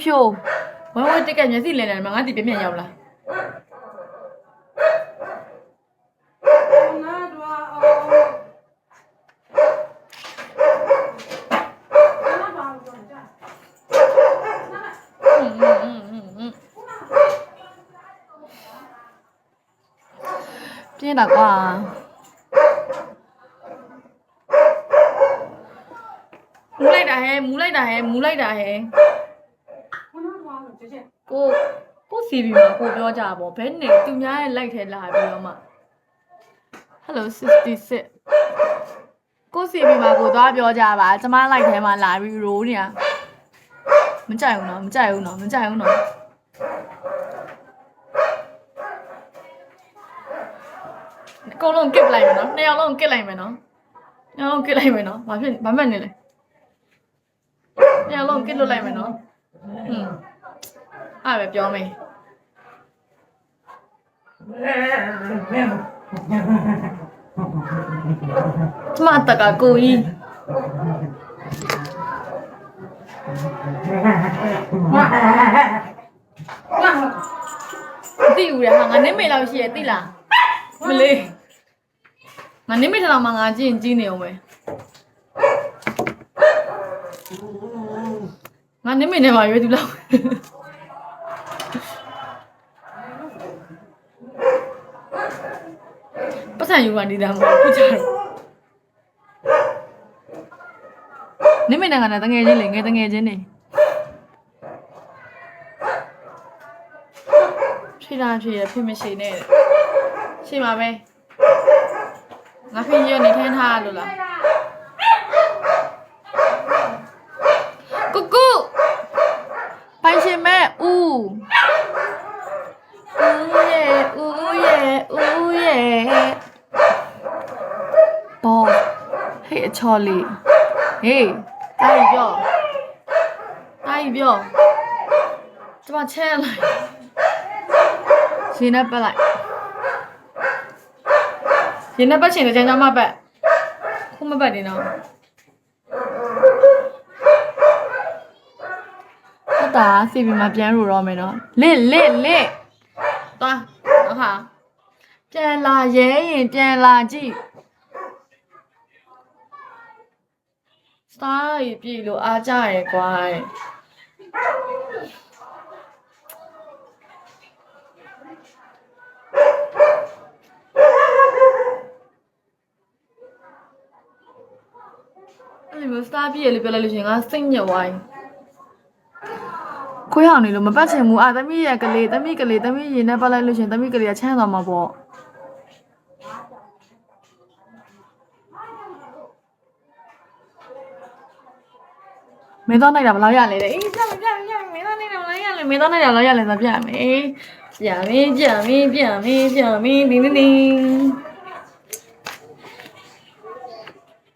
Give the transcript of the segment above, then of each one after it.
ဖြိုးဝဲဝဲတက်ကမျက်စိလည်နေတယ်မှာငါတီပြပြန်ရောက်လာပြင်းတာကွာမူလိုက်တာဟဲကိုစီဘီမှာကိုပြောကြပါဘဲနဲ့သူများရဲ့ like ထဲလာပြီးတော့မှ Hello 66ကိုစီဘီမှာကိုသွားပြောကြပါကျမ like ထဲမှာလာပြီး roll နေတာမကြိုက်ဘူးနော်အကုန်လုံးကစ်လိုက်မယ်နော်နှစ်ယောက်လုံးကစ်လိုက်မယ်နော်ဘာမှတ်နေလဲနှစ်ယောက်လုံးကစ်လွတ်လိုက်မယ်နော်အဲ့ပဲပြောမယ်ကျမတကကိုကြီးတိဦးရဟာငါနေမေလောက်ရှိရဲ့တိလားမလေးငါနေမေထလောက်မှငါကြည့်နေအောင်ပဲငါနေမေနဲ့ပါရွေးသူလောက်ပတ်စံယူပါနေတာမဟုတ်ဘူးကြတော့နေမေနဲ့ငါနဲ့တငယ်ချင်းလေငယ်တငယ်ချင်းနေဖြေတာဖြေရဖြစ်မရှိနဲ့ရှိပါပဲငါဖေးရနေထင်းထားလို့လားကူကူပိုင်ရှင်မဲ့ဦးဘောဟေးအချော်လေးဟေးတာကြီးပြောကျမချဲလိုက်ရှင်နဲ့ပတ်လိုက်ရင်နဲ့ပတ်ချင်တယ်ကျန်ကျမပတ်ခုမပတ်နေတော့ဟုတ်တာစီဘီမှာပြန်ရတော့မယ်နော်လစ်သွားတော့ဟာပြန်လာရဲရင်ပြန်လာကြည့်စတားကြီးပြီလို့အားကြရဲကွာမျိုးစတားပြည့်ရလို့ပြောလိုက်လို့ရှင်ငါစိတ်ညစ်ဝိုင်းခွေးဟောင်နေလို့မပတ်ချင်ဘူးသမီးရကလေးသမီးရင်နဲ့ပတ်လိုက်လို့ရှင်သမီးကလေးကချမ်းသွားမှာပေါ့မင်းတော့နိုင်တာဘယ်လောက်ရလဲတဲ့အေးပြမင်းတော့နိုင်တာဘယ်လောက်ရလဲမင်းတော့နိုင်တာဘယ်လောက်ရလဲဆိုပြမယ်ပြမင်းတင်း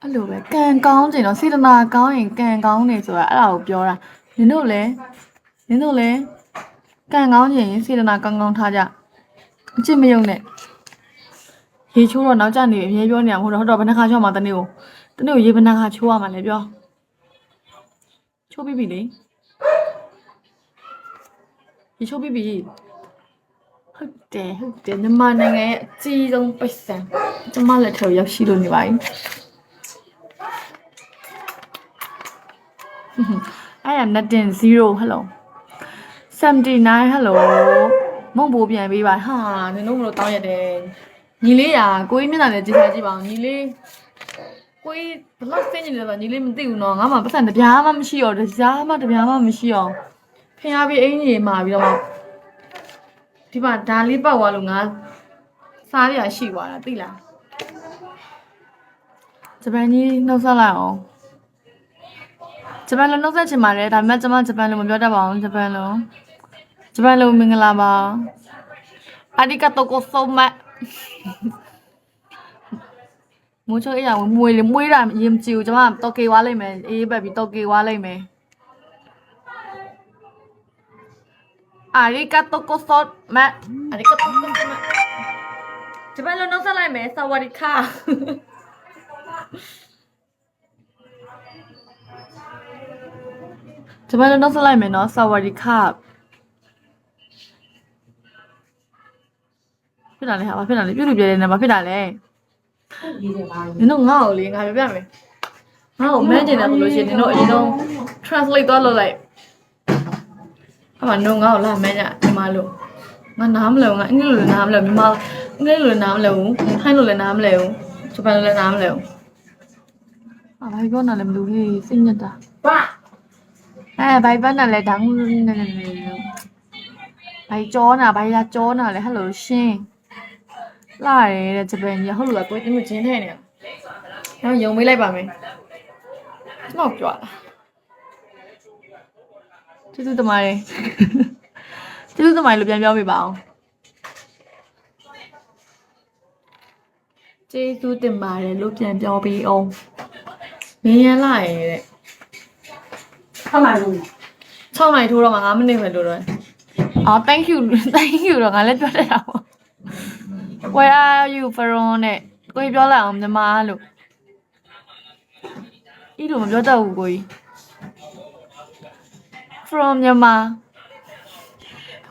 အဲ့လိုပဲကံကောင်းခြင်းတော့စေတနာကောင်းရင်ကံကောင်းနေဆိုတာအဲ့ဒါကိုပြောတာနင်တို့လည်းကံကောင်းခြင်းစေတနာကောင်းထားကြအချစ်မယုံနဲ့ရေချိုးတော့နောက်ကျနေအမြဲပြောနေရမှာဟုတ်တော့ဘယ်နှခါချိုးမှာတနေ့ကိုရေဘယ်နှခါချိုးရမှာလဲပြောချိုးပြီးပြီလေရေချိုးပြီးပြီဟုတ်တယ်မြန်မာနိုင်ငံရဲ့အကြီးဆုံးပိတ်စံကျမလက်ထဲရောက်ရှိလို့နေပါပြီI am nothing 0 hello 79 hello မုံဘိုးပြန်ပေးပါဟာနင်တို့မလို့တောင်းရတယ်ညီလေးရာကိုကြီးမျက်နှာနဲ့ကြည့်ကြည့်ပါအောင်ညီလေးကိုကြီးဘလောက်စင်းနေလဲဆိုညီလေးမသိဘူးနော်ငါမှပတ်စံတပြားမှမရှိတော့တပြားမှမရှိအောင်ဖင်အားပြီးအင်းကြီးမှာပြီးတော့ဒီမှာဒါလေးပောက်သွားလို့ငါစားရရှိသွားတာသိလားဂျပန်ကြီးနှုတ်ဆက်လိုက်အောင်ဂျပန်လိုနှုတ်ဆက်ချင်ပါတယ်ဒါပေမဲ့ကျွန်မဂျပန်လိုမပြောတတ်ပါဘူးဂျပန်လိုမင်္ဂလာပါありがとうございますမိုးချိုးအေးရမွေးတာရင်မကြည့်ဘူးကျွန်မတော့ကေဝါလိုက်မယ်အေးပတ်ပြီးတော့ကေဝါလိုက်မယ်ありがとうございますဂျပန်လိုနှုတ်ဆက်လိုက်မယ်สวัสดีค่ะဂျ ဂျပန်လိုနောက်ဆက်လိုက်မယ်နော်ဆာဝါဒီခပ်ဖြစ်တာလဲဟာဘာဖြစ်တာလဲပြုတ်လို့ပြတယ်နဲ့ဘာဖြစ်တာလဲနင်တို့ငါ့ကိုလေငါပြောပြမယ်ငါ့ကိုမန်းကျင်တယ်ဆိုလို့ရှိရင်နင်တို့အရင်ဆုံး translate သွားလုပ်လိုက်အဲ့မှာနင်တို့ငါ့ကိုလာမန်းကြဒီမှာလို့ငါနားမလဲဘူးငါအင်္ဂလိပ်လိုနားမလဲဘူးမြန်မာအင်္ဂလိပ်လိုနားမလဲဘူးထိုင်းလိုလည်းနားမလဲဘူးဂျပန်လိုလည်းနားမလဲဘူးဘာပြောနေလဲမလို့ဟေးစိတ်ညစ်တာဘာဘိုင်ဘန်နဲ့လဲဒေါင်းနေဘိုင်ကြောနာဘိုင်လာကြောနာလဲဟယ်လိုရှင်လာရဲတဲ့ဂျပန်ကြီးဟုတ်လို့ကိုယ်တင်မချင်းထဲနေတော့ယုံမေးလိုက်ပါမယ်ကျွန်တော်ကြွားလာကျေးဇူးတင်ပါတယ်ကျေးဇူးတင်ပါတယ်လို့ပြန်ပြောပြပါအောင်ကျေးဇူးတင်ပါတယ်လို့ပြန်ပြောပြီးအောင်မင်းရန်လာရဲတဲ့6နိုင်ထိုးတော့မှ9မိနစ်ပဲလို့တော့အော် thank you တော့ငါလည်းပြောတတ်တာပေါ့ where are you from နဲ့ကိုကြီးပြောလိုက်အောင်မြန်မာလို့ဤလိုမပြောတတ်ဘူးကိုကြီး from မြန်မာ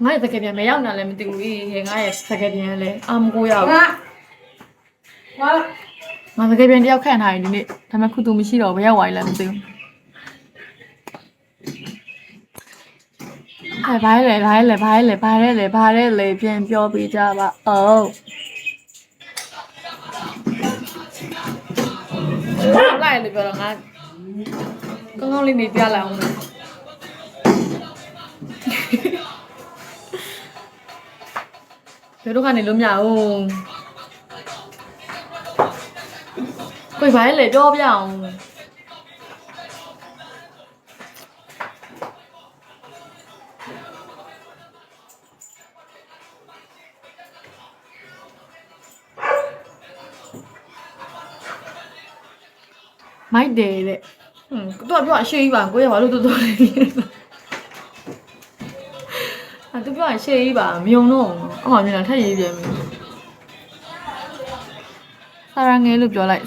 ငါရဲ့စကားပြန်မရောက်နိုင်လည်းမသိဘူးငါရဲ့စကားပြန်လည်းအမကိုရောက်ငါစကားပြန်တယောက်ခန့်ထားရင်ဒီနေ့ဒါပေမဲ့ခုသူမရှိတော့ဘယ်ရောက်သွားလဲမသိဘူးဘာလဲပြန်ပြောပြကြပါအောင်လိုက်လို့ပြောတော့ငါကောင်းကောင်းလေးနေပြလိုက်အောင်ဘယ်တော့ကနေလို့မရဘူးကိုယ်ဘာလဲပြောပြအောင်မိုက်တယ်တဲ့သူကပြောအရှိကြီးပါကိုရဘာလို့တော်တော်လေးသူပြောအရှိကြီးပါမယုံတော့အော်မြင်တာထက်ရေးပြန်ပြီဆာရငယ်လို့ပြောလိုက်